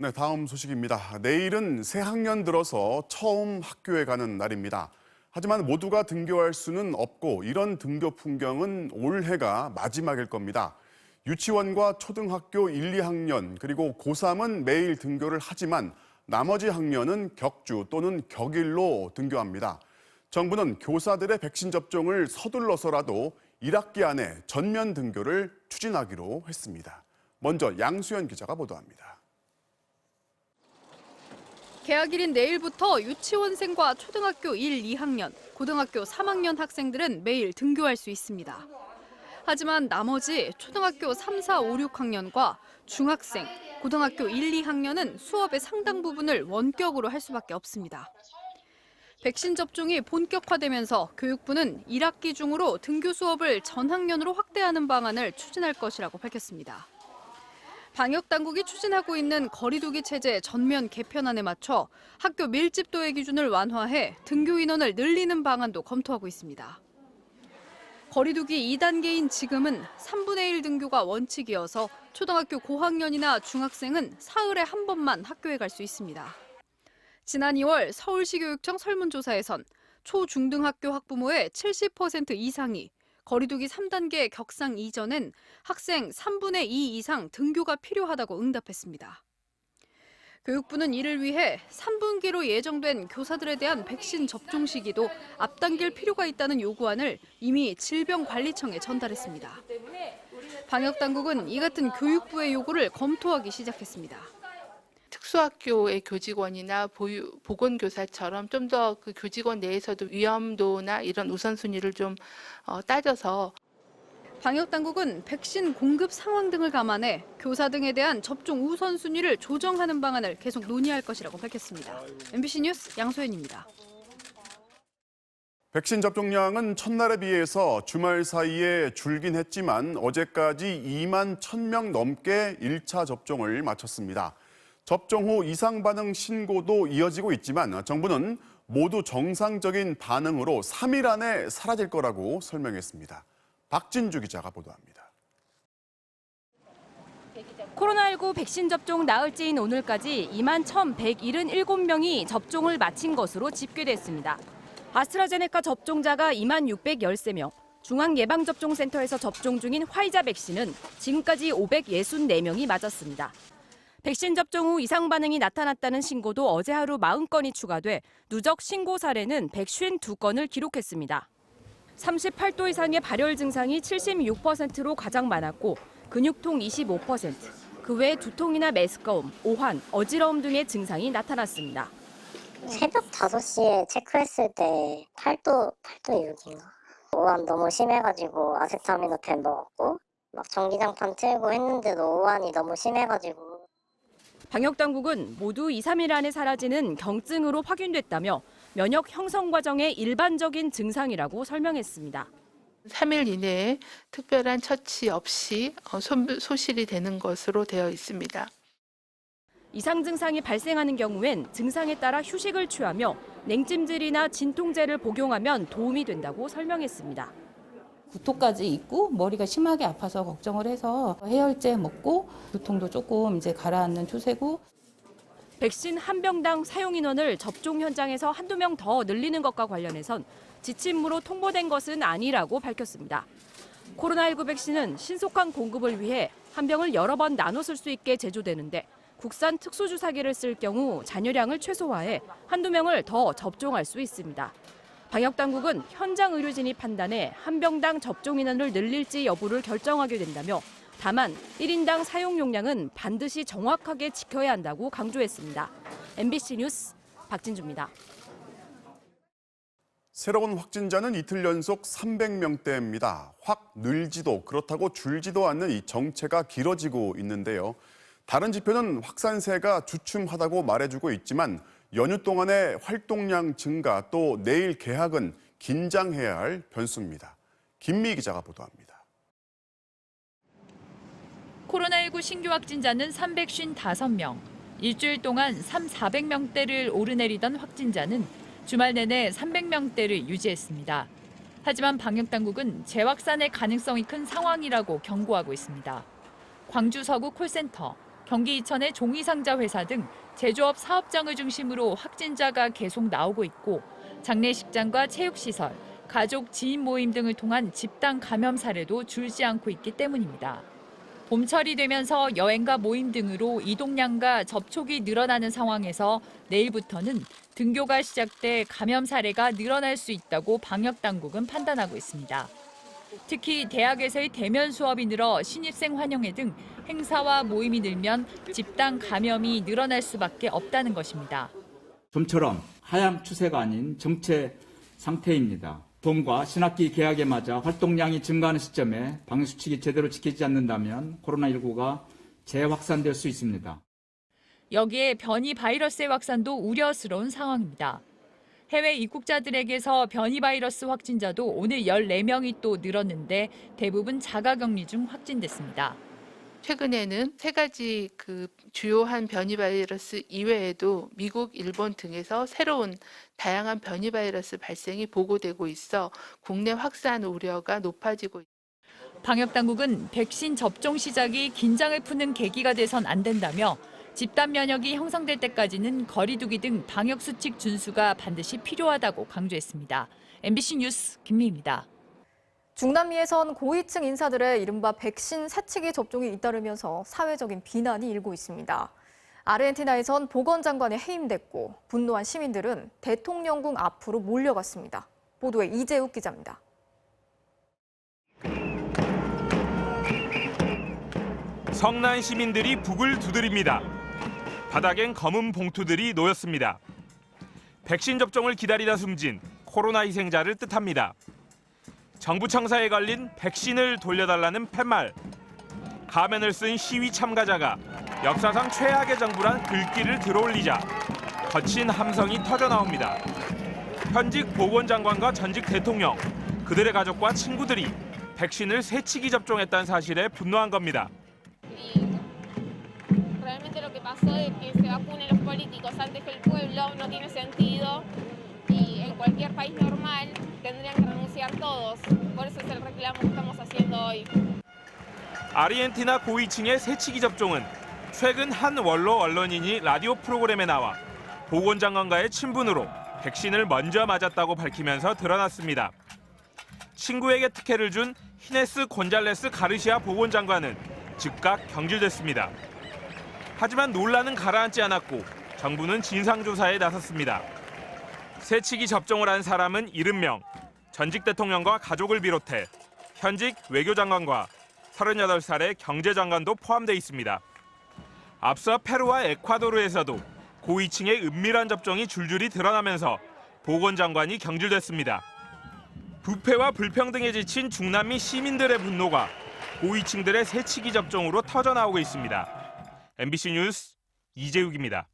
네, 다음 소식입니다. 내일은 새 학년 들어서 처음 학교에 가는 날입니다. 하지만 모두가 등교할 수는 없고 이런 등교 풍경은 올해가 마지막일 겁니다. 유치원과 초등학교 1, 2학년 그리고 고3은 매일 등교를 하지만 나머지 학년은 격주 또는 격일로 등교합니다. 정부는 교사들의 백신 접종을 서둘러서라도 1학기 안에 전면 등교를 추진하기로 했습니다. 먼저 양수연 기자가 보도합니다. 개학일인 내일부터 유치원생과 초등학교 1, 2학년, 고등학교 3학년 학생들은 매일 등교할 수 있습니다. 하지만 나머지 초등학교 3, 4, 5, 6학년과 중학생, 고등학교 1, 2학년은 수업의 상당 부분을 원격으로 할 수밖에 없습니다. 백신 접종이 본격화되면서 교육부는 1학기 중으로 등교 수업을 전 학년으로 확대하는 방안을 추진할 것이라고 밝혔습니다. 방역당국이 추진하고 있는 거리두기 체제 전면 개편안에 맞춰 학교 밀집도의 기준을 완화해 등교 인원을 늘리는 방안도 검토하고 있습니다. 거리두기 2단계인 지금은 3분의 1 등교가 원칙이어서 초등학교 고학년이나 중학생은 사흘에 한 번만 학교에 갈 수 있습니다. 지난 2월 서울시교육청 설문조사에선 초, 중등학교 학부모의 70% 이상이 거리두기 3단계 격상 이전엔 학생 3분의 2 이상 등교가 필요하다고 응답했습니다. 교육부는 이를 위해 3분기로 예정된 교사들에 대한 백신 접종 시기도 앞당길 필요가 있다는 요구안을 이미 질병관리청에 전달했습니다. 방역당국은 이 같은 교육부의 요구를 검토하기 시작했습니다. 특수학교의 교직원이나 보건교사처럼 좀 더 그 교직원 내에서도 위험도나 이런 우선순위를 좀 따져서 방역당국은 백신 공급 상황 등을 감안해 교사 등에 대한 접종 우선순위를 조정하는 방안을 계속 논의할 것이라고 밝혔습니다. MBC 뉴스 양소연입니다. 백신 접종량은 첫날에 비해서 주말 사이에 줄긴 했지만 어제까지 2만 1,000명 넘게 1차 접종을 마쳤습니다. 접종 후 이상 반응 신고도 이어지고 있지만 정부는 모두 정상적인 반응으로 3일 안에 사라질 거라고 설명했습니다. 박진주 기자가 보도합니다. 코로나19 백신 접종 나흘째인 오늘까지 2만 1,177명이 접종을 마친 것으로 집계됐습니다. 아스트라제네카 접종자가 2만 613명, 중앙예방접종센터에서 접종 중인 화이자 백신은 지금까지 564명이 맞았습니다. 백신 접종 후 이상 반응이 나타났다는 신고도 어제 하루 40건이 추가돼 누적 신고 사례는 152건을 기록했습니다. 38도 이상의 발열 증상이 76%로 가장 많았고 근육통 25%, 그 외 두통이나 메스꺼움, 오한, 어지러움 등의 증상이 나타났습니다. 새벽 5시에 체크했을 때 8도 6인가? 오한 너무 심해가지고 아세타미노펜 먹었고 막 전기장판 틀고 했는데도 오한이 너무 심해가지고 방역당국은 모두 2, 3일 안에 사라지는 경증으로 확인됐다며 면역 형성 과정의 일반적인 증상이라고 설명했습니다. 3일 이내에 특별한 처치 없이 소실이 되는 것으로 되어 있습니다. 이상 증상이 발생하는 경우엔 증상에 따라 휴식을 취하며 냉찜질이나 진통제를 복용하면 도움이 된다고 설명했습니다. 구토까지 있고 머리가 심하게 아파서 걱정을 해서 해열제 먹고 두통도 조금 이제 가라앉는 추세고. 백신 한 병당 사용 인원을 접종 현장에서 한두 명 더 늘리는 것과 관련해선 지침으로 통보된 것은 아니라고 밝혔습니다. 코로나19 백신은 신속한 공급을 위해 한 병을 여러 번 나눠 쓸 수 있게 제조되는데 국산 특수주사기를 쓸 경우 잔여량을 최소화해 한두 명을 더 접종할 수 있습니다. 방역당국은 현장 의료진이 판단해 한 병당 접종 인원을 늘릴지 여부를 결정하게 된다며 다만 1인당 사용 용량은 반드시 정확하게 지켜야 한다고 강조했습니다. MBC 뉴스 박진주입니다. 새로운 확진자는 이틀 연속 300명대입니다. 확 늘지도 그렇다고 줄지도 않는 이 정체가 길어지고 있는데요. 다른 지표는 확산세가 주춤하다고 말해주고 있지만 연휴 동안의 활동량 증가 또 내일 개학은 긴장해야 할 변수입니다. 김미 기자가 보도합니다. 코로나19 신규 확진자는 355명. 일주일 동안 400명대를 오르내리던 확진자는 주말 내내 300명대를 유지했습니다. 하지만 방역당국은 재확산의 가능성이 큰 상황이라고 경고하고 있습니다. 광주 서구 콜센터 경기 이천의 종이상자 회사 등 제조업 사업장을 중심으로 확진자가 계속 나오고 있고 장례식장과 체육시설, 가족, 지인 모임 등을 통한 집단 감염 사례도 줄지 않고 있기 때문입니다. 봄철이 되면서 여행과 모임 등으로 이동량과 접촉이 늘어나는 상황에서 내일부터는 등교가 시작돼 감염 사례가 늘어날 수 있다고 방역당국은 판단하고 있습니다. 특히 대학에서의 대면 수업이 늘어 신입생 환영회 등 행사와 모임이 늘면 집단 감염이 늘어날 수밖에 없다는 것입니다. 좀처럼 하향 추세가 아닌 정체 상태입니다. 봄과 신학기 개학에 맞아 활동량이 증가하는 시점에 방역수칙이 제대로 지키지 않는다면 코로나19가 재확산될 수 있습니다. 여기에 변이 바이러스의 확산도 우려스러운 상황입니다. 해외 입국자들에게서 변이 바이러스 확진자도 오늘 14명이 또 늘었는데 대부분 자가격리 중 확진됐습니다. 최근에는 3가지 주요한 변이 바이러스 이외에도 미국, 일본 등에서 새로운 다양한 변이 바이러스 발생이 보고되고 있어 국내 확산 우려가 높아지고 있습니다. 방역당국은 백신 접종 시작이 긴장을 푸는 계기가 돼선 안 된다며 집단 면역이 형성될 때까지는 거리 두기 등 방역 수칙 준수가 반드시 필요하다고 강조했습니다. MBC 뉴스 김미희입니다. 중남미에선 고위층 인사들의 이른바 백신 새치기 접종이 잇따르면서 사회적인 비난이 일고 있습니다. 아르헨티나에선 보건장관이 해임됐고 분노한 시민들은 대통령궁 앞으로 몰려갔습니다. 보도에 이재욱 기자입니다. 성난 시민들이 북을 두드립니다. 바닥엔 검은 봉투들이 놓였습니다. 백신 접종을 기다리다 숨진 코로나 희생자를 뜻합니다. 정부 청사에 걸린 백신을 돌려달라는 팻말. 가면을 쓴 시위 참가자가 역사상 최악의 정부란 글귀를 들어올리자 거친 함성이 터져나옵니다. 현직 보건장관과 전직 대통령, 그들의 가족과 친구들이 백신을 새치기 접종했다는 사실에 분노한 겁니다. Realmente lo que pasó es que se vacunen los políticos antes que el pueblo no tiene sentido y en cualquier país normal tendrían que renunciar todos. Por eso es el reclamo que estamos haciendo hoy. 아르헨티나 고위층의 새치기 접종은 최근 한 원로 언론인이 라디오 프로그램에 나와 보건장관과의 친분으로 백신을 먼저 맞았다고 밝히면서 드러났습니다. 친구에게 특혜를 준 히네스 곤잘레스 가르시아 보건장관은 즉각 경질됐습니다. 하지만 논란은 가라앉지 않았고 정부는 진상조사에 나섰습니다. 새치기 접종을 한 사람은 70명, 전직 대통령과 가족을 비롯해 현직 외교장관과 38살의 경제장관도 포함돼 있습니다. 앞서 페루와 에콰도르에서도 고위층의 은밀한 접종이 줄줄이 드러나면서 보건장관이 경질됐습니다. 부패와 불평등에 지친 중남미 시민들의 분노가 고위층들의 새치기 접종으로 터져나오고 있습니다. MBC 뉴스 이재욱입니다.